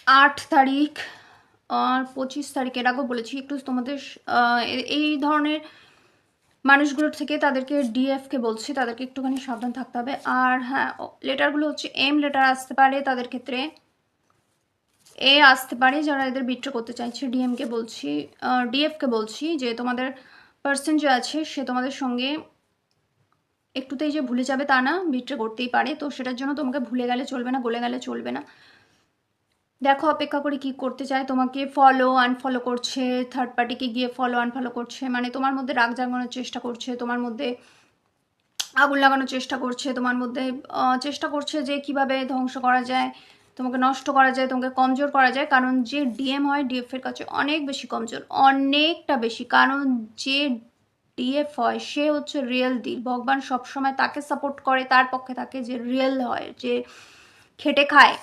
8 তারিখ আর 25 তারিখ, এর আগেও বলেছি, একটু তোমাদের এই ধরনের মানুষগুলোর থেকে তাদেরকে ডিএফকে বলছি, তাদেরকে একটুখানি সাবধান থাকতে হবে। আর হ্যাঁ, লেটারগুলো হচ্ছে এম লেটার আসতে পারে তাদের ক্ষেত্রে, এ আসতে পারে যারা এদের বিট্রে করতে চাইছে। ডিএমকে বলছি, ডিএফকে বলছি যে তোমাদের পার্সন যে আছে সে তোমাদের সঙ্গে একটুতেই যে ভুলে যাবে তা না, বিট্রে করতেই পারে। তো সেটার জন্য তোমাকে ভুলে গেলে চলবে না, গলে গেলে চলবে না। দেখো অপেক্ষা করে কি করতে চায়, তোমাকে ফলো আনফলো করছে, থার্ড পার্টিকে গিয়ে ফলো আনফলো করছে, মানে তোমার মধ্যে রাগ জাগানোর চেষ্টা করছে, তোমার মধ্যে আগুন লাগানোর চেষ্টা করছে, তোমার মধ্যে চেষ্টা করছে যে কিভাবে ধ্বংস করা যায়, তোমাকে নষ্ট করা যায়, তোমাকে কমজোর করা যায়। কারণ যে ডিএম হয় ডিএফ এর কাছে অনেক বেশি কমজোর, অনেকটা বেশি। কারণ যে ডিএফ হয় সে হচ্ছে রিয়েল দিল, ভগবান সবসময় তাকে সাপোর্ট করে, তার পক্ষে থাকে যে রিয়েল হয়, যে খেটে খায়।